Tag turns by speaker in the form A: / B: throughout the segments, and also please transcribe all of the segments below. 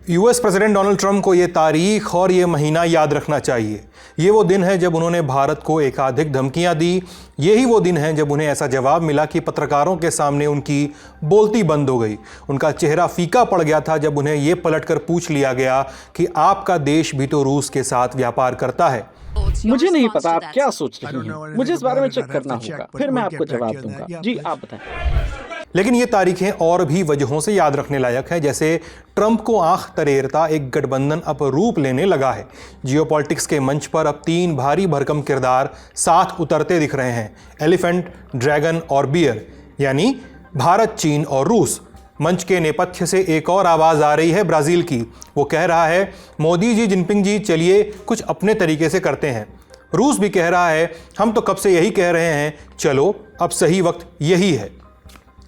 A: US president Donald Trump को ये तारीख और ये महीना याद रखना चाहिए। ये वो दिन है जब उन्होंने भारत को एकाधिक धमकियां दी। यही वो दिन है जब उन्हें ऐसा जवाब मिला कि पत्रकारों के सामने उनकी बोलती बंद हो गई। उनका चेहरा फीका पड़ गया था जब उन्हें ये पलटकर पूछ लिया गया कि आपका देश भी तो रूस के साथ व्यापार करता है।
B: मुझे नहीं पता आप क्या सोच रही हैं। मुझे इस बारे में चेक करना होगा, फिर मैं आपको जवाब दूंगा। जी आप बताएं।
A: लेकिन ये तारीखें और भी वजहों से याद रखने लायक है, जैसे ट्रंप को आंख तरेरता एक गठबंधन अब रूप लेने लगा है। जियोपॉलिटिक्स के मंच पर अब 3 भारी भरकम किरदार साथ उतरते दिख रहे हैं, एलिफेंट, ड्रैगन और बियर, यानी भारत, चीन और रूस। मंच के नेपथ्य से एक और आवाज़ आ रही है ब्राज़ील की। वो कह रहा है, मोदी जी, जिनपिंग जी, चलिए कुछ अपने तरीके से करते हैं। रूस भी कह रहा है, हम तो कब से यही कह रहे हैं, चलो अब सही वक्त यही है।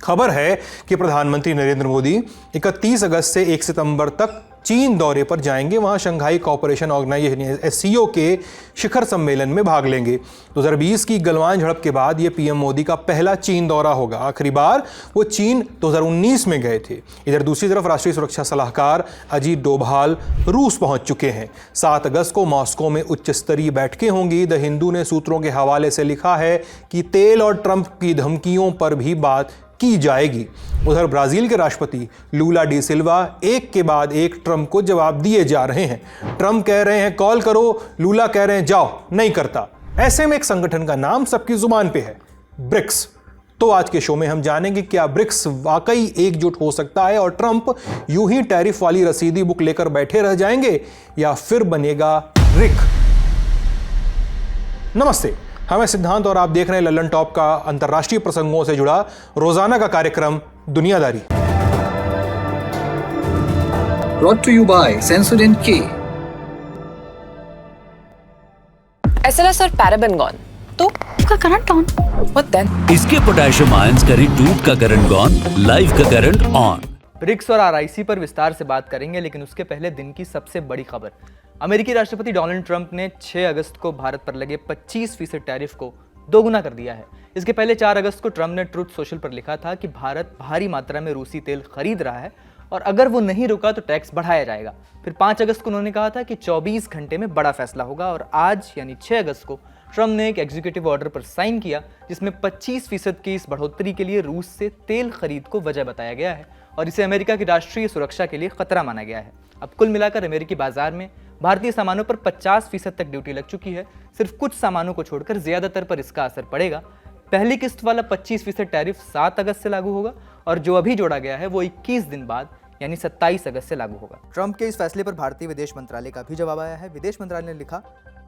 A: खबर है कि प्रधानमंत्री नरेंद्र मोदी 31 अगस्त से 1 सितंबर तक चीन दौरे पर जाएंगे। वहां शंघाई कोऑपरेशन ऑर्गेनाइजेशन SCO के शिखर सम्मेलन में भाग लेंगे। 2020 की गलवान झड़प के बाद यह पीएम मोदी का पहला चीन दौरा होगा। आखिरी बार वो चीन 2019 में गए थे। इधर दूसरी तरफ राष्ट्रीय सुरक्षा सलाहकार अजीत डोभाल रूस पहुंच चुके हैं। 7 अगस्त को मॉस्को में उच्च स्तरीय बैठकें होंगी। द हिंदू ने सूत्रों के हवाले से लिखा है कि तेल और ट्रंप की धमकियों पर भी बात की जाएगी। उधर ब्राजील के राष्ट्रपति लूला डी सिल्वा एक के बाद एक ट्रंप को जवाब दिए जा रहे हैं। ट्रंप कह रहे हैं कॉल करो, लूला कह रहे हैं जाओ, नहीं करता। ऐसे में एक संगठन का नाम सबकी जुबान पे है, ब्रिक्स। तो आज के शो में हम जानेंगे क्या ब्रिक्स वाकई एकजुट हो सकता है और ट्रंप यूं ही टैरिफ वाली रसीदी बुक लेकर बैठे रह जाएंगे या फिर बनेगा रिक। नमस्ते, मैं सिद्धांत और आप देख रहे हैं लल्लन टॉप का अंतर्राष्ट्रीय प्रसंगों से जुड़ा रोजाना का कार्यक्रम दुनियादारी।
C: Brought to you by Sensodyne K.
D: SLS और पैराबेन गॉन, तो उसका करंट ऑन। What then?
E: इसके पोटेशियम आयंस करें टूट का करंट गॉन, लाइव का करंट ऑन।
F: ब्रिक्स और RIC पर विस्तार से बात करेंगे, लेकिन उसके पहले दिन की सबसे बड़ी खबर। अमेरिकी राष्ट्रपति डोनाल्ड ट्रंप ने 6 अगस्त को भारत पर लगे 25% टैरिफ को दोगुना कर दिया है। इसके पहले 4 अगस्त को ट्रंप ने ट्रुथ सोशल पर लिखा था कि भारत भारी मात्रा में रूसी तेल खरीद रहा है और अगर वो नहीं रुका तो टैक्स बढ़ाया जाएगा। फिर 5 अगस्त को उन्होंने कहा था कि 24 घंटे में बड़ा फैसला होगा और आज यानी 6 अगस्त को ट्रंप ने एक एग्जीक्यूटिव ऑर्डर पर साइन किया जिसमें 25% की इस बढ़ोतरी के लिए रूस से तेल खरीद को वजह बताया गया है और इसे अमेरिका की राष्ट्रीय सुरक्षा के लिए खतरा माना गया है। अब कुल मिलाकर अमेरिकी बाजार में भारतीय सामानों पर 50% तक ड्यूटी लग चुकी है। सिर्फ कुछ सामानों को छोड़कर ज्यादातर पर इसका असर पड़ेगा। पहली किस्त वाला 25% टैरिफ 7 अगस्त से लागू होगा और जो अभी जोड़ा गया है वो 21 दिन बाद यानी 27 अगस्त से लागू होगा। ट्रंप के इस फैसले पर भारतीय विदेश मंत्रालय का भी जवाब आया है। विदेश मंत्रालय ने लिखा,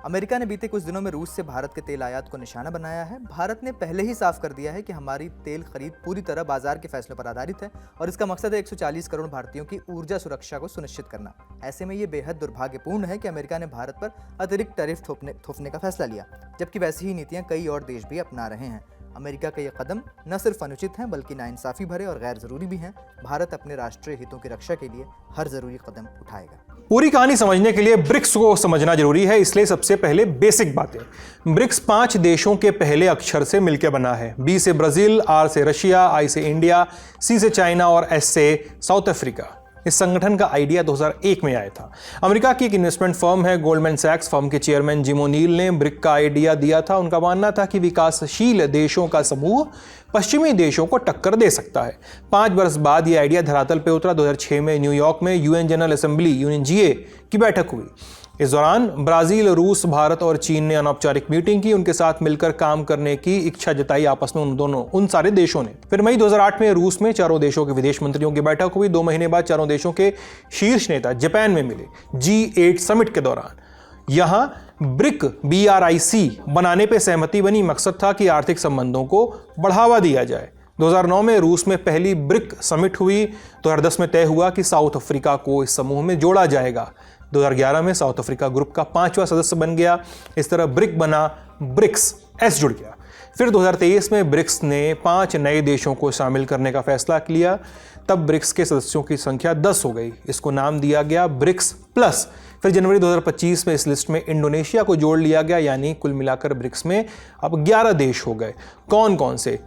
F: अमेरिका ने बीते कुछ दिनों में रूस से भारत के तेल आयात को निशाना बनाया है। भारत ने पहले ही साफ कर दिया है कि हमारी तेल खरीद पूरी तरह बाजार के फैसलों पर आधारित है और इसका मकसद है 140 करोड़ भारतीयों की ऊर्जा सुरक्षा को सुनिश्चित करना। ऐसे में ये बेहद दुर्भाग्यपूर्ण है कि अमेरिका ने भारत पर अतिरिक्त टैरिफ थोपने का फैसला लिया, जबकि वैसी ही नीतियां कई और देश भी अपना रहे हैं। अमेरिका का ये कदम न सिर्फ अनुचित है बल्कि नाइंसाफी भरे और गैर जरूरी भी हैं। भारत अपने राष्ट्रीय हितों की रक्षा के लिए हर जरूरी कदम उठाएगा।
A: पूरी कहानी समझने के लिए ब्रिक्स को समझना जरूरी है, इसलिए सबसे पहले बेसिक बातें। ब्रिक्स 5 देशों के पहले अक्षर से मिलकर बना है। B से ब्राजील, R से रशिया, I से इंडिया, C से चाइना और S से साउथ अफ्रीका। इस संगठन का आइडिया 2001 में आया था। अमेरिका की एक इन्वेस्टमेंट फर्म है गोल्डमैन सैक्स, फर्म के चेयरमैन जिम ओनील ने ब्रिक का आइडिया दिया था। उनका मानना था कि विकासशील देशों का समूह पश्चिमी देशों को टक्कर दे सकता है। 5 वर्ष बाद यह आइडिया धरातल पर उतरा। 2006 में न्यूयॉर्क में UN जनरल असेंबली UNGA की बैठक हुई। इस दौरान ब्राजील, रूस, भारत और चीन ने अनौपचारिक मीटिंग की। उनके साथ मिलकर काम करने की इच्छा जताई आपस में उन सारे देशों ने। फिर मई 2008 में रूस में चारों देशों के विदेश मंत्रियों की बैठक हुई। 2 महीने बाद चारों देशों के शीर्ष नेता जापान में मिले G8 समिट के दौरान। यहां ब्रिक BRIC बनाने पर सहमति बनी। मकसद था कि आर्थिक संबंधों को बढ़ावा दिया जाए। 2009 में रूस में पहली ब्रिक समिट हुई। 2010 में तय हुआ कि साउथ अफ्रीका को इस समूह में जोड़ा जाएगा। 2011 में साउथ अफ्रीका ग्रुप का 5वां सदस्य बन गया। इस तरह ब्रिक बना, ब्रिक्स S जुड़ गया। फिर 2023 में ब्रिक्स ने 5 नए देशों को शामिल करने का फैसला लिया। तब ब्रिक्स के सदस्यों की संख्या 10 हो गई। इसको नाम दिया गया ब्रिक्स प्लस। फिर जनवरी 2025 में इस लिस्ट में इंडोनेशिया को जोड़ लिया गया, यानी कुल मिलाकर ब्रिक्स में अब 11 देश हो गए। कौन कौन से?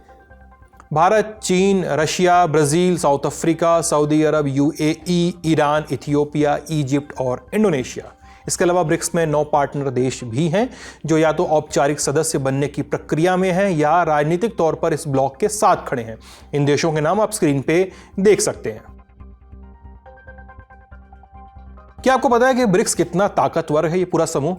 A: भारत, चीन, रशिया, ब्राजील, साउथ अफ्रीका, सऊदी अरब, यूएई, ईरान, इथियोपिया, इजिप्ट और इंडोनेशिया। इसके अलावा ब्रिक्स में 9 पार्टनर देश भी हैं जो या तो औपचारिक सदस्य बनने की प्रक्रिया में हैं या राजनीतिक तौर पर इस ब्लॉक के साथ खड़े हैं। इन देशों के नाम आप स्क्रीन पे देख सकते हैं। क्या आपको पता है कि ब्रिक्स कितना ताकतवर है? ये पूरा समूह,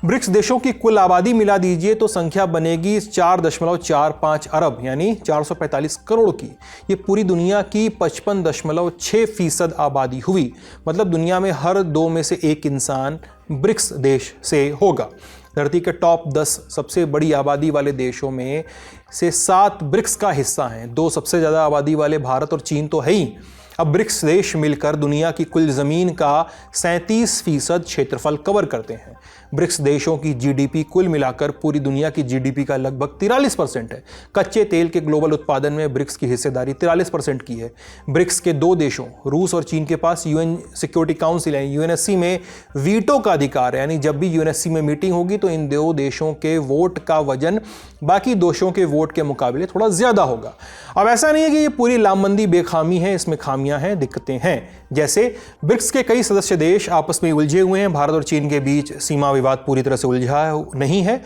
A: ब्रिक्स देशों की कुल आबादी मिला दीजिए तो संख्या बनेगी 4.45 अरब यानी 445 करोड़ की। ये पूरी दुनिया की 55.6% आबादी हुई। मतलब दुनिया में हर 2 में से 1 इंसान ब्रिक्स देश से होगा। धरती के टॉप 10 सबसे बड़ी आबादी वाले देशों में से 7 ब्रिक्स का हिस्सा हैं। 2 सबसे ज़्यादा आबादी वाले भारत और चीन तो है ही। अब ब्रिक्स देश मिलकर दुनिया की कुल ज़मीन का 37% क्षेत्रफल कवर करते हैं। ब्रिक्स देशों की जीडीपी कुल मिलाकर पूरी दुनिया की जीडीपी का लगभग 43% है। कच्चे तेल के ग्लोबल उत्पादन में ब्रिक्स की हिस्सेदारी 43% की है। ब्रिक्स के 2 देशों रूस और चीन के पास यूएन सिक्योरिटी काउंसिल यानी यूएनएससी में वीटो का अधिकार है। यानी जब भी यूएनएससी में मीटिंग होगी तो इन 2 देशों के वोट का वजन बाकी देशों के वोट के मुकाबले थोड़ा ज़्यादा होगा। अब ऐसा नहीं है कि ये पूरी लामबंदी बेखामी है, इसमें खामियां हैं, दिक्कतें हैं। जैसे ब्रिक्स के कई सदस्य देश आपस में उलझे हुए हैं। भारत और चीन के बीच सीमा विवाद पूरी तरह से उलझा नहीं है।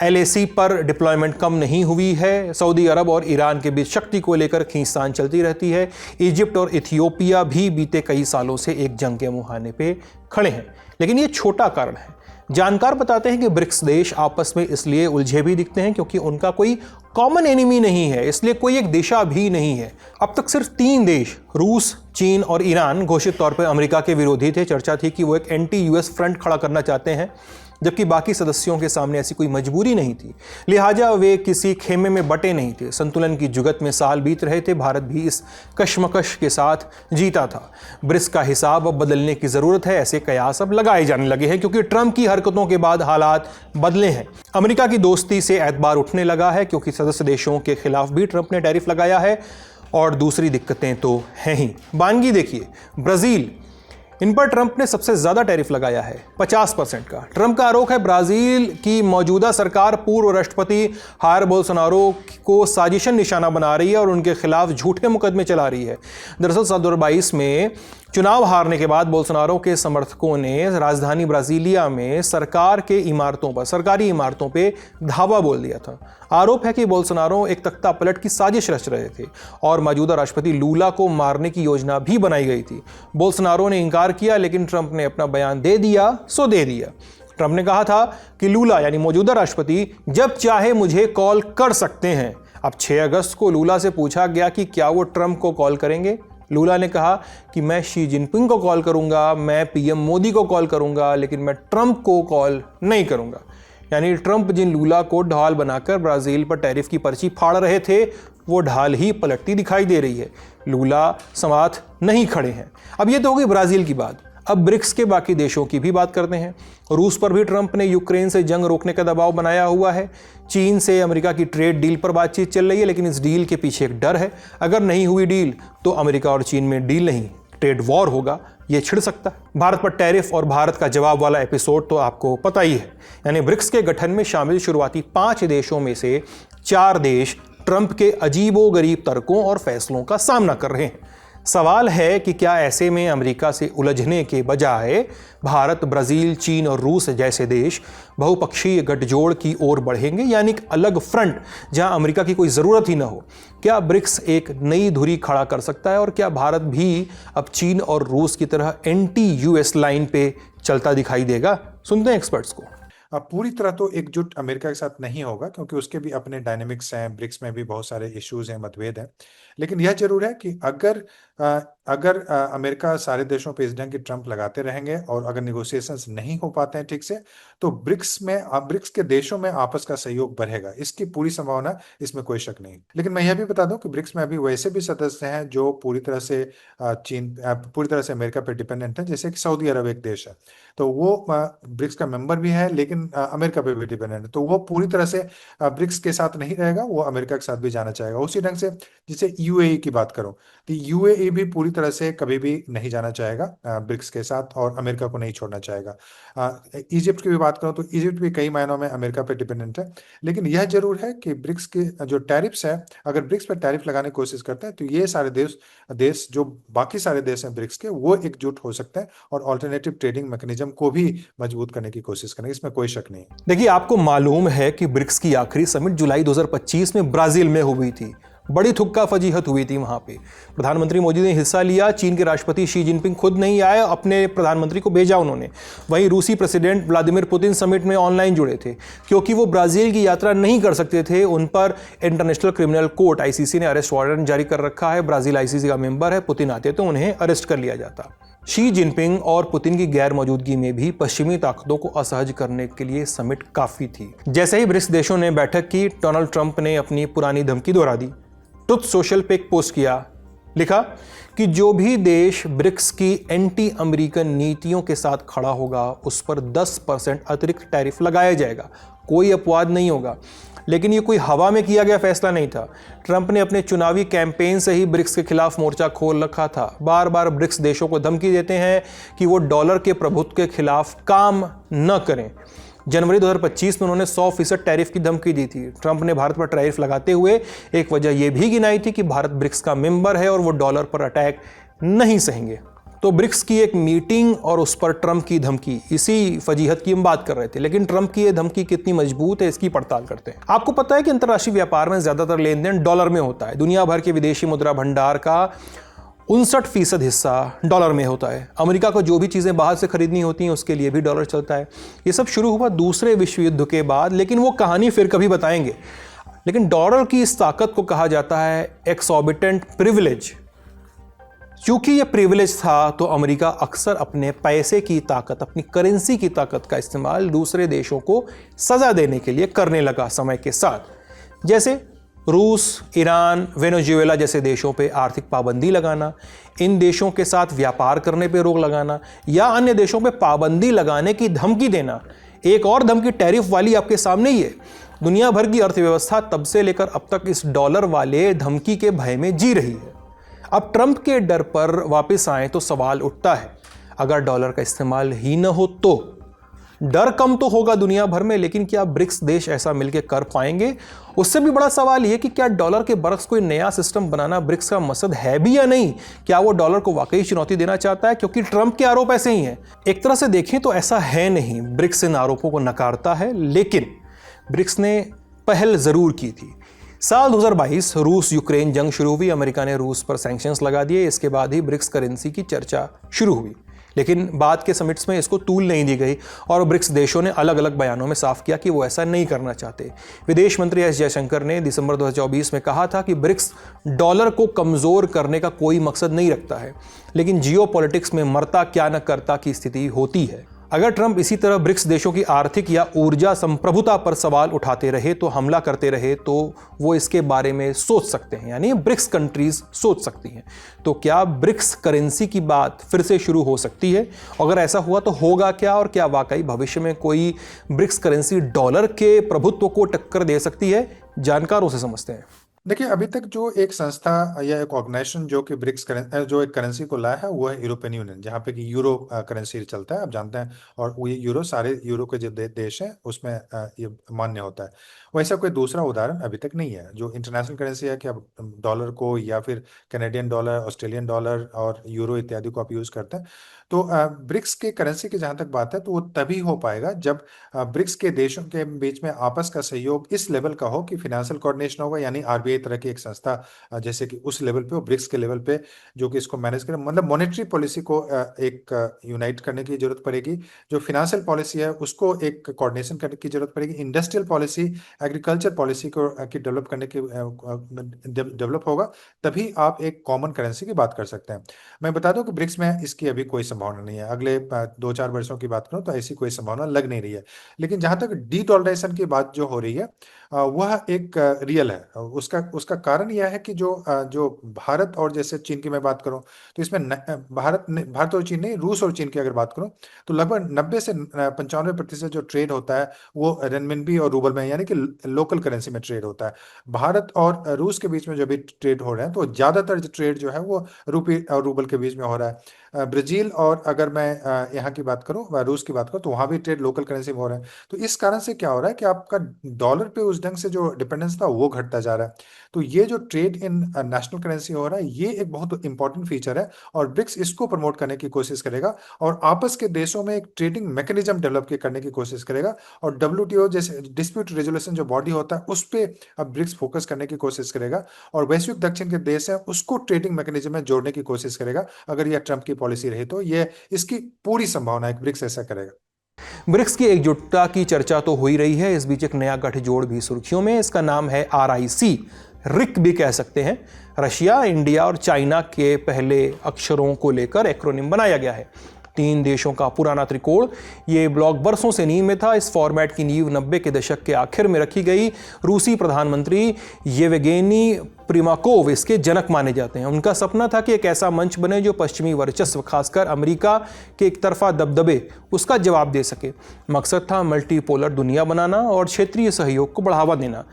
A: एलएसी पर डिप्लॉयमेंट कम नहीं हुई है। सऊदी अरब और ईरान के बीच शक्ति को लेकर खींचतान चलती रहती है। इजिप्ट और इथियोपिया भी बीते कई सालों से एक जंग के मुहाने पे खड़े हैं। लेकिन ये छोटा कारण है। जानकार बताते हैं कि ब्रिक्स देश आपस में इसलिए उलझे भी दिखते हैं क्योंकि उनका कोई कॉमन एनिमी नहीं है, इसलिए कोई एक दिशा भी नहीं है। अब तक सिर्फ 3 देश रूस, चीन और ईरान घोषित तौर पर अमेरिका के विरोधी थे। चर्चा थी कि वो एक एंटी यूएस फ्रंट खड़ा करना चाहते हैं, जबकि बाकी सदस्यों के सामने ऐसी कोई मजबूरी नहीं थी। लिहाजा वे किसी खेमे में बटे नहीं थे। संतुलन की जुगत में साल बीत रहे थे। भारत भी इस कश्मकश के साथ जीता था। ब्रिक्स का हिसाब अब बदलने की ज़रूरत है, ऐसे कयास अब लगाए जाने लगे हैं क्योंकि ट्रंप की हरकतों के बाद हालात बदले हैं। अमेरिका की दोस्ती से एतबार उठने लगा है क्योंकि सदस्य देशों के खिलाफ भी ट्रंप ने टैरिफ लगाया है और दूसरी दिक्कतें तो हैं ही। बानगी देखिए, ब्राज़ील, इन पर ट्रंप ने सबसे ज़्यादा टैरिफ लगाया है 50% का। ट्रंप का आरोप है ब्राज़ील की मौजूदा सरकार पूर्व राष्ट्रपति हायर बोल्सोनारो को साजिशन निशाना बना रही है और उनके खिलाफ झूठे मुकदमे चला रही है। दरअसल 2022 में चुनाव हारने के बाद बोल्सोनारो के समर्थकों ने राजधानी ब्राज़ीलिया में सरकारी इमारतों पर धावा बोल दिया था। आरोप है कि बोल्सोनारो एक तख्ता पलट की साजिश रच रहे थे और मौजूदा राष्ट्रपति लूला को मारने की योजना भी बनाई गई थी। बोल्सोनारो ने इनकार किया, लेकिन ट्रंप ने अपना बयान दे दिया सो दे दिया। ट्रंप ने कहा था कि लूला यानी मौजूदा राष्ट्रपति जब चाहे मुझे कॉल कर सकते हैं। अब 6 अगस्त को लूला से पूछा गया कि क्या वो ट्रंप को कॉल करेंगे। लूला ने कहा कि मैं शी जिनपिंग को कॉल करूंगा, मैं पीएम मोदी को कॉल करूंगा, लेकिन मैं ट्रंप को कॉल नहीं करूंगा। यानी ट्रंप जिन लूला को ढाल बनाकर ब्राज़ील पर टैरिफ की पर्ची फाड़ रहे थे, वो ढाल ही पलटती दिखाई दे रही है। लूला समात नहीं खड़े हैं। अब ये तो होगी ब्राज़ील की बात। अब ब्रिक्स के बाकी देशों की भी बात करते हैं। रूस पर भी ट्रंप ने यूक्रेन से जंग रोकने का दबाव बनाया हुआ है। चीन से अमेरिका की ट्रेड डील पर बातचीत चल रही है, लेकिन इस डील के पीछे एक डर है। अगर नहीं हुई डील तो अमेरिका और चीन में डील नहीं, ट्रेड वॉर होगा, ये छिड़ सकता है। भारत पर टैरिफ और भारत का जवाब वाला एपिसोड तो आपको पता ही है। यानी ब्रिक्स के गठन में शामिल शुरुआती 5 देशों में से 4 देश ट्रंप के अजीबोगरीब तर्कों और फैसलों का सामना कर रहे हैं। सवाल है कि क्या ऐसे में अमेरिका से उलझने के बजाय भारत, ब्राज़ील, चीन और रूस जैसे देश बहुपक्षीय गठजोड़ की ओर बढ़ेंगे, यानी एक अलग फ्रंट जहां अमेरिका की कोई ज़रूरत ही ना हो। क्या ब्रिक्स एक नई धुरी खड़ा कर सकता है और क्या भारत भी अब चीन और रूस की तरह एंटी यूएस लाइन पे चलता दिखाई देगा? सुनते हैं एक्सपर्ट्स को।
G: अब पूरी तरह तो एकजुट अमेरिका के साथ नहीं होगा क्योंकि उसके भी अपने डायनेमिक्स हैं, ब्रिक्स में भी बहुत सारे इश्यूज हैं, मतभेद हैं। लेकिन यह जरूर है कि अगर अमेरिका सारे देशों पे इस ढंग की ट्रंप लगाते रहेंगे और अगर निगोशिएशंस नहीं हो पाते हैं ठीक से, तो ब्रिक्स के देशों में आपस का सहयोग बढ़ेगा। इसकी पूरी संभावना, इसमें कोई शक नहीं। लेकिन मैं यह भी बता दूं कि ब्रिक्स में अभी वैसे भी सदस्य हैं जो पूरी तरह से अमेरिका पर डिपेंडेंट है। जैसे कि सऊदी अरब एक देश है, तो वो ब्रिक्स का मेंबर भी है लेकिन अमेरिका पे भी डिपेंडेंट है। तो वो पूरी तरह से ब्रिक्स के साथ नहीं रहेगा, वो अमेरिका के साथ भी जाना चाहेगा। उसी ढंग से जैसे यूएई की बात करो, तो यूएई कोई भी पूरी तरह से कभी भी नहीं जाना चाहेगा ब्रिक्स के साथ, और अमेरिका को नहीं छोड़ना चाहेगा। इजिप्ट की भी बात करूं तो इजिप्ट भी कई मायनों में अमेरिका पे डिपेंडेंट है, लेकिन यह जरूर है कि ब्रिक्स के जो टैरिफ्स है, अगर ब्रिक्स पर टैरिफ लगाने की कोशिश करते हैं तो ये सारे देश जो बाकी सारे देश हैं ब्रिक्स के, वो एकजुट हो सकते हैं और ऑल्टरनेटिव ट्रेडिंग मैकेनिज्म को भी मजबूत करने की कोशिश करेंगे, इसमें कोई शक नहीं है।
A: देखिए, आपको मालूम है कि ब्रिक्स की आखिरी समिट जुलाई 2025 में ब्राजील में हुई थी। बड़ी थुक्का फजीहत हुई थी वहां पे। प्रधानमंत्री मोदी ने हिस्सा लिया, चीन के राष्ट्रपति शी जिनपिंग खुद नहीं आए, अपने प्रधानमंत्री को भेजा उन्होंने। वहीं रूसी प्रेसिडेंट व्लादिमीर पुतिन समिट में ऑनलाइन जुड़े थे, क्योंकि वो ब्राजील की यात्रा नहीं कर सकते थे। उन पर इंटरनेशनल क्रिमिनल कोर्ट आईसीसी ने अरेस्ट वारंट जारी कर रखा है। ब्राजील आईसीसी का मेंबर है, पुतिन आते तो उन्हें अरेस्ट कर लिया जाता। शी जिनपिंग और पुतिन की गैर मौजूदगी में भी पश्चिमी ताकतों को असहज करने के लिए समिट काफी थी। जैसे ही ब्रिक्स देशों ने बैठक की, डोनाल्ड ट्रंप ने अपनी पुरानी धमकी दोहरा दी। ट्रुथ सोशल पे एक पोस्ट किया, लिखा कि जो भी देश ब्रिक्स की एंटी अमेरिकन नीतियों के साथ खड़ा होगा उस पर 10% अतिरिक्त टैरिफ लगाया जाएगा। कोई अपवाद नहीं होगा। लेकिन ये कोई हवा में किया गया फैसला नहीं था। ट्रंप ने अपने चुनावी कैंपेन से ही ब्रिक्स के खिलाफ मोर्चा खोल रखा था। बार बार ब्रिक्स देशों को धमकी देते हैं कि वो डॉलर के प्रभुत्व के खिलाफ काम न करें। जनवरी 2025 में उन्होंने 100% टैरिफ की धमकी दी थी। ट्रंप ने भारत पर टैरिफ लगाते हुए एक वजह यह भी गिनाई थी कि भारत ब्रिक्स का मेंबर है और वो डॉलर पर अटैक नहीं सहेंगे। तो ब्रिक्स की एक मीटिंग और उस पर ट्रंप की धमकी, इसी फजीहत की हम बात कर रहे थे। लेकिन ट्रंप की ये धमकी कितनी मजबूत है, इसकी पड़ताल करते हैं। आपको पता है कि अंतर्राष्ट्रीय व्यापार में ज्यादातर लेन देन डॉलर में होता है। दुनिया भर के विदेशी मुद्रा भंडार का 59% हिस्सा डॉलर में होता है। अमेरिका को जो भी चीज़ें बाहर से खरीदनी होती हैं उसके लिए भी डॉलर चलता है। ये सब शुरू हुआ दूसरे विश्व युद्ध के बाद, लेकिन वो कहानी फिर कभी बताएंगे। लेकिन डॉलर की इस ताकत को कहा जाता है एक्सॉर्बिटेंट प्रिविलेज। चूंकि ये प्रिविलेज था तो अमेरिका अक्सर अपने पैसे की ताकत, अपनी करेंसी की ताकत का इस्तेमाल दूसरे देशों को सजा देने के लिए करने लगा समय के साथ। जैसे रूस, ईरान, वेनेजुएला जैसे देशों पे आर्थिक पाबंदी लगाना, इन देशों के साथ व्यापार करने पे रोक लगाना या अन्य देशों पे पाबंदी लगाने की धमकी देना। एक और धमकी टैरिफ वाली आपके सामने ही है। दुनिया भर की अर्थव्यवस्था तब से लेकर अब तक इस डॉलर वाले धमकी के भय में जी रही है। अब ट्रंप के डर पर वापस आए तो सवाल उठता है, अगर डॉलर का इस्तेमाल ही न हो तो डर कम तो होगा दुनिया भर में, लेकिन क्या ब्रिक्स देश ऐसा मिलकर कर पाएंगे? उससे भी बड़ा सवाल यह कि क्या डॉलर के बरक्स कोई नया सिस्टम बनाना ब्रिक्स का मकसद है भी या नहीं? क्या वो डॉलर को वाकई चुनौती देना चाहता है? क्योंकि ट्रंप के आरोप ऐसे ही हैं। एक तरह से देखें तो ऐसा है नहीं। ब्रिक्स इन आरोपों को नकारता है, लेकिन ब्रिक्स ने पहल जरूर की थी। साल 2022 रूस यूक्रेन जंग शुरू हुई, अमेरिका ने रूस पर सैंक्शंस लगा दिए। इसके बाद ही ब्रिक्स करेंसी की चर्चा शुरू हुई, लेकिन बाद के समिट्स में इसको तूल नहीं दी गई और ब्रिक्स देशों ने अलग अलग बयानों में साफ किया कि वो ऐसा नहीं करना चाहते। विदेश मंत्री एस जयशंकर ने दिसंबर 2024 में कहा था कि ब्रिक्स डॉलर को कमजोर करने का कोई मकसद नहीं रखता है, लेकिन जियोपॉलिटिक्स में मरता क्या न करता की स्थिति होती है। अगर ट्रंप इसी तरह ब्रिक्स देशों की आर्थिक या ऊर्जा संप्रभुता पर सवाल उठाते रहे, तो हमला करते रहे, तो वो इसके बारे में सोच सकते हैं, यानी ब्रिक्स कंट्रीज सोच सकती हैं। तो क्या ब्रिक्स करेंसी की बात फिर से शुरू हो सकती है? अगर ऐसा हुआ तो होगा क्या, और क्या वाकई भविष्य में कोई ब्रिक्स करेंसी डॉलर के प्रभुत्व को टक्कर दे सकती है? जानकारों से समझते हैं।
G: देखिए, अभी तक जो एक संस्था या एक ऑर्गेनाइजेशन जो कि जो एक करेंसी को लाया है वो है यूरोपियन यूनियन, जहाँ पे कि यूरो करेंसी चलता है, आप जानते हैं। और वो ये यूरो सारे यूरो के जो देश हैं उसमें ये मान्य होता है। वैसा कोई दूसरा उदाहरण अभी तक नहीं है जो इंटरनेशनल करेंसी है कि आप डॉलर को या फिर कैनेडियन डॉलर, ऑस्ट्रेलियन डॉलर और यूरो इत्यादि को आप यूज करते हैं। तो ब्रिक्स के करेंसी की जहां तक बात है तो वो तभी हो पाएगा जब ब्रिक्स के देशों के बीच में आपस का सहयोग इस लेवल का हो कि फाइनेंशियल कोऑर्डिनेशन होगा, यानी आरबीआई तरह की एक संस्था जैसे कि उस लेवल पे हो, ब्रिक्स के लेवल पे, जो कि इसको मैनेज करे। मतलब मॉनेटरी पॉलिसी को एक यूनाइट करने की जरूरत पड़ेगी, जो फाइनेंशियल पॉलिसी है उसको एक कोऑर्डिनेशन करने की जरूरत पड़ेगी, इंडस्ट्रियल पॉलिसी, एग्रीकल्चर पॉलिसी को की डेवलप करने की डेवलप होगा, तभी आप एक कॉमन करेंसी की बात कर सकते हैं। मैं बता दूं कि ब्रिक्स में इसकी अभी कोई संभावना नहीं है। अगले 2-4 वर्षों की बात करूं तो ऐसी कोई संभावना लग नहीं रही है। लेकिन जहां तक डी डॉलराइजेशन की बात जो हो रही है वह एक रियल है। उसका उसका कारण यह है कि जो भारत और जैसे चीन की मैं बात करूं तो इसमें भारत और चीन नहीं, रूस और चीन की अगर बात करूं तो लगभग 90 से 95% जो ट्रेड होता है वो रेनमिनबी और रूबल में, यानी कि लोकल करेंसी में ट्रेड होता है। भारत और रूस के बीच में जो भी ट्रेड हो रहे हैं तो ज़्यादातर जो ट्रेड जो है वो रुपये और रूबल के बीच में हो रहा है। ब्राज़ील और अगर मैं यहाँ की बात करूँ, रूस की बात करूँ, तो वहाँ भी ट्रेड लोकल करेंसी में हो रहा है। तो इस कारण से क्या हो रहा है कि आपका डॉलर पे उस ढंग से जो डिपेंडेंस था वो घटता जा रहा है। तो ये जो ट्रेड इन नेशनल करेंसी हो रहा है ये एक बहुत इंपॉर्टेंट फीचर है और ब्रिक्स इसको प्रमोट करने की कोशिश करेगा और आपस के देशों में एक ट्रेडिंग मैकेनिज्म डेवलप करने की कोशिश करेगा। और WTO जैसे डिस्प्यूट रेजोल्यूशन जो बॉडी होता है उस पर अब ब्रिक्स फोकस करने की कोशिश करेगा और वैश्विक दक्षिण के देश हैं उसको ट्रेडिंग मैकेनिज्म में जोड़ने की कोशिश करेगा। अगर यह ट्रंप की पॉलिसी रही तो ये इसकी पूरी संभावना है कि ब्रिक्स ऐसा करेगा।
A: ब्रिक्स की एकजुटता की चर्चा तो हो ही रही है, इस बीच एक नया गठजोड़ भी सुर्खियों में। इसका नाम है RIC, रिक भी कह सकते हैं। रशिया, इंडिया और चाइना के पहले अक्षरों को लेकर एक्रोनिम बनाया गया है। 3 देशों का पुराना त्रिकोण ये ब्लॉक बरसों से नींव में था। इस फॉर्मेट की नींव 90 के दशक के आखिर में रखी गई। रूसी प्रधानमंत्री येवगेनी प्रिमाकोव इसके जनक माने जाते हैं। उनका सपना था कि एक ऐसा मंच बने जो पश्चिमी वर्चस्व, खासकर अमेरिका के एक तरफा दबदबे, उसका जवाब दे सके। मकसद था मल्टीपोलर दुनिया बनाना और क्षेत्रीय सहयोग को बढ़ावा देना।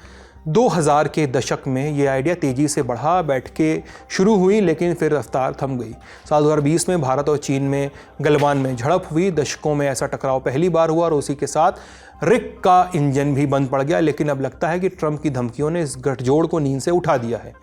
A: 2000 के दशक में ये आइडिया तेज़ी से बढ़ा, बैठकें शुरू हुई, लेकिन फिर रफ्तार थम गई। साल 2020 में भारत और चीन में गलवान में झड़प हुई। दशकों में ऐसा टकराव पहली बार हुआ और उसी के साथ रिक का इंजन भी बंद पड़ गया। लेकिन अब लगता है कि ट्रंप की धमकियों ने इस गठजोड़ को नींद से उठा दिया है।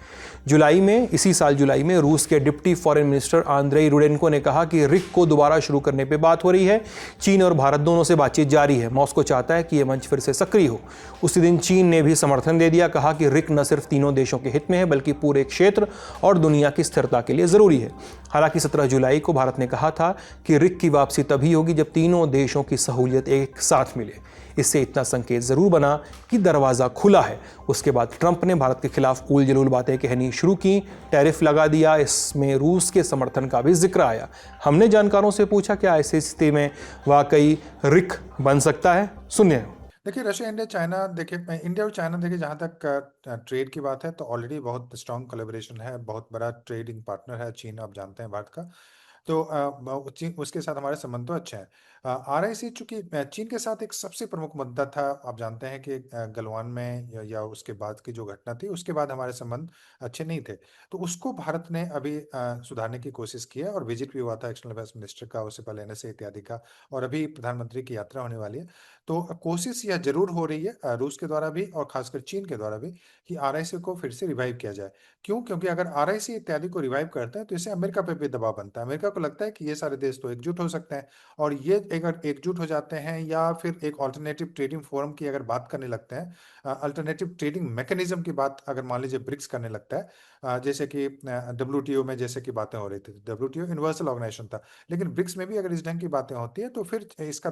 A: इसी साल जुलाई में रूस के डिप्टी फॉरेन मिनिस्टर आंद्रेई रुडेनको ने कहा कि रिक को दोबारा शुरू करने पे बात हो रही है। चीन और भारत दोनों से बातचीत जारी है। मॉस्को चाहता है कि यह मंच फिर से सक्रिय हो। उसी दिन चीन ने भी समर्थन दे दिया, कहा कि रिक न सिर्फ तीनों देशों के हित में है बल्कि पूरे क्षेत्र और दुनिया की स्थिरता के लिए ज़रूरी है। हालांकि 17 जुलाई को भारत ने कहा था कि रिक की वापसी तभी होगी जब तीनों देशों की सहूलियत एक साथ मिले। इससे इतना संकेत जरूर बना कि दरवाज़ा खुला है। उसके बाद ट्रंप ने भारत के खिलाफ उल जलूल बातें कहनी शुरू की, टैरिफ लगा दिया। इसमें रूस के समर्थन का भी जिक्र आया। हमने जानकारों से पूछा क्या ऐसी स्थिति में वाकई रिक बन सकता है। सुनिए।
G: देखिए, रशिया, इंडिया, चाइना, देखिए इंडिया और चाइना, देखिए जहाँ तक ट्रेड की बात है तो ऑलरेडी बहुत स्ट्रॉन्ग कोलैबोरेशन है। बहुत बड़ा ट्रेडिंग पार्टनर है चीन, आप जानते हैं भारत का। तो उसके साथ हमारे संबंध तो अच्छे हैं। RIC चूंकि चीन के साथ एक सबसे प्रमुख मुद्दा था, आप जानते हैं कि गलवान में या उसके बाद की जो घटना थी उसके बाद हमारे संबंध अच्छे नहीं थे। तो उसको भारत ने अभी सुधारने की कोशिश की है और विजिट भी हुआ था एक्सटर्नल अफेयर्स मिनिस्टर का, उससे पहले NSA इत्यादि का, और अभी प्रधानमंत्री की यात्रा होने वाली है। तो कोशिश यह जरूर हो रही है रूस के द्वारा भी और खासकर चीन के द्वारा भी कि RIC को फिर से रिवाइव किया जाए। क्यों? क्योंकि अगर RIC इत्यादि को रिवाइव करते हैं तो इससे अमेरिका पर भी दबाव बनता है। अमेरिका को लगता है कि ये सारे देश तो एकजुट हो सकते हैं और ये अगर एकजुट हो जाते हैं या फिर एक अल्टरनेटिव ट्रेडिंग फोरम की अगर बात करने लगते हैं, अल्टरनेटिव ट्रेडिंग मैकेनिज्म की बात अगर मान लीजिए ब्रिक्स करने लगता है, जैसे कि WTO में जैसे कि बातें हो रही थी, WTO यूनिवर्सल ऑर्गेनाइजेशन था, लेकिन ब्रिक्स में भी अगर इस ढंग की बातें होती है तो फिर इसका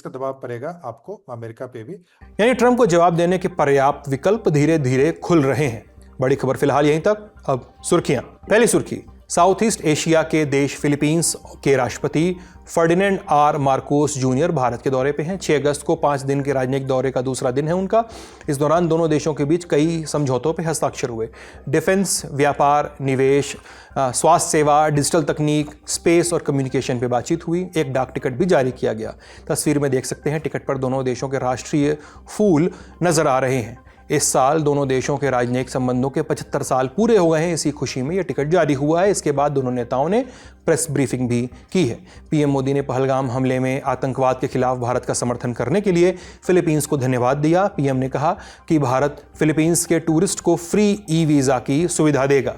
G: दबाव पड़ेगा आपको अमेरिका पे भी।
A: यानी ट्रंप को जवाब देने के पर्याप्त विकल्प धीरे धीरे खुल रहे हैं। बड़ी खबर फिलहाल यहीं तक। अब सुर्खियां। पहली सुर्खी, साउथ ईस्ट एशिया के देश फिलीपींस के राष्ट्रपति फर्डिनेंड आर मार्कोस जूनियर भारत के दौरे पे हैं। 6 अगस्त को 5 दिन के राजनयिक दौरे का दूसरा दिन है उनका। इस दौरान दोनों देशों के बीच कई समझौतों पे हस्ताक्षर हुए। डिफेंस, व्यापार, निवेश, स्वास्थ्य सेवा, डिजिटल तकनीक, स्पेस और कम्युनिकेशन पे बातचीत हुई। एक डाक टिकट भी जारी किया गया। तस्वीर में देख सकते हैं टिकट पर दोनों देशों के राष्ट्रीय फूल नजर आ रहे हैं। इस साल दोनों देशों के राजनयिक संबंधों के 75 साल पूरे हो गए हैं। इसी खुशी में यह टिकट जारी हुआ है। इसके बाद दोनों नेताओं ने प्रेस ब्रीफिंग भी की है। PM मोदी ने पहलगाम हमले में आतंकवाद के खिलाफ भारत का समर्थन करने के लिए फिलीपींस को धन्यवाद दिया। PM ने कहा कि भारत फिलीपींस के टूरिस्ट को फ्री वीज़ा की सुविधा देगा।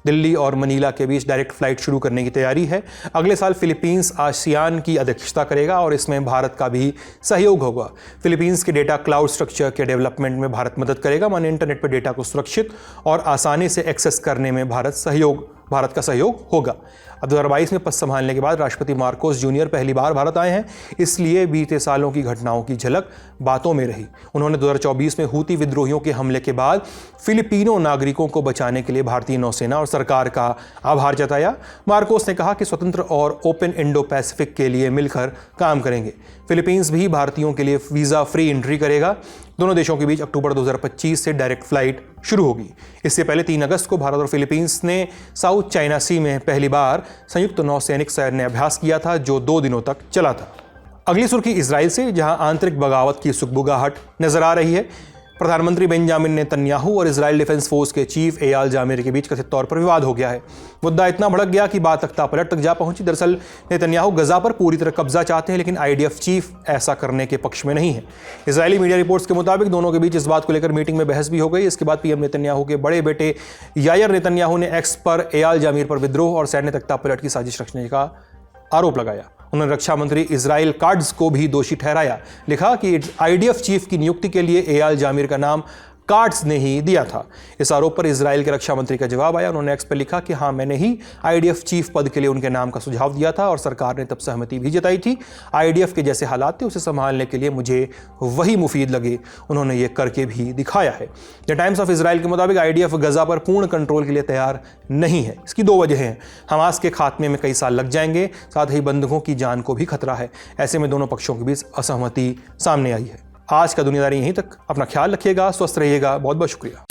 A: दिल्ली और मनीला के बीच डायरेक्ट फ्लाइट शुरू करने की तैयारी है। अगले साल फिलीपींस आसियान की अध्यक्षता करेगा और इसमें भारत का भी सहयोग होगा। फिलीपींस के डेटा क्लाउड स्ट्रक्चर के डेवलपमेंट में भारत मदद करेगा, माने इंटरनेट पर डेटा को सुरक्षित और आसानी से एक्सेस करने में भारत का सहयोग होगा। अब 2022 में पद संभालने के बाद राष्ट्रपति मार्कोस जूनियर पहली बार भारत आए हैं, इसलिए बीते सालों की घटनाओं की झलक बातों में रही। उन्होंने 2024 में हूती विद्रोहियों के हमले के बाद फिलिपिनो नागरिकों को बचाने के लिए भारतीय नौसेना और सरकार का आभार जताया। मार्कोस ने कहा कि स्वतंत्र और ओपन इंडो पैसिफिक के लिए मिलकर काम करेंगे। फिलीपींस भी भारतीयों के लिए वीज़ा फ्री एंट्री करेगा। दोनों देशों के बीच अक्टूबर 2025 से डायरेक्ट फ्लाइट शुरू होगी। इससे पहले 3 अगस्त को भारत और फिलीपींस ने साउथ चाइना सी में पहली बार संयुक्त नौसैनिक सैन्य अभ्यास किया था, जो 2 दिनों तक चला था। अगली सुर्खी इजराइल से, जहां आंतरिक बगावत की सुगबुगाहट नजर आ रही है। प्रधानमंत्री बेंजामिन नेतन्याहू और इजराइल डिफेंस फोर्स के चीफ एयाल जामिर के बीच कथित तौर पर विवाद हो गया है। मुद्दा इतना भड़क गया कि बात तख्तापलट तक जा पहुंची। दरअसल नेतन्याहू गजा पर पूरी तरह कब्जा चाहते हैं, लेकिन आईडीएफ चीफ ऐसा करने के पक्ष में नहीं है। इजरायली मीडिया रिपोर्ट्स के मुताबिक दोनों के बीच इस बात को लेकर मीटिंग में बहस भी हो गई। इसके बाद पीएम नेतन्याहू के बड़े बेटे यायर नेतन्याहू ने एक्स पर एयाल जामिर पर विद्रोह और सैन्य तख्तापलट की साजिश रचने का आरोप लगाया। उन्होंने रक्षा मंत्री इजराइल काट्ज को भी दोषी ठहराया। लिखा कि आईडीएफ चीफ की नियुक्ति के लिए एयाल जामिर का नाम काट्ज ने ही दिया था। इस आरोप पर इजराइल के रक्षा मंत्री का जवाब आया। उन्होंने एक्स पर लिखा कि हाँ, मैंने ही आईडीएफ चीफ पद के लिए उनके नाम का सुझाव दिया था और सरकार ने तब सहमति भी जताई थी। आईडीएफ के जैसे हालात थे, उसे संभालने के लिए मुझे वही मुफीद लगे। उन्होंने ये करके भी दिखाया है। द टाइम्स ऑफ इजराइल के मुताबिक आईडीएफ गजा पर पूर्ण कंट्रोल के लिए तैयार नहीं है। इसकी 2 वजह हैं। हमास के खात्मे में कई साल लग जाएंगे, साथ ही बंधकों की जान को भी खतरा है। ऐसे में दोनों पक्षों के बीच असहमति सामने आई है। आज का दुनियादारी यहीं तक। अपना ख्याल रखिएगा, स्वस्थ रहिएगा। बहुत बहुत शुक्रिया।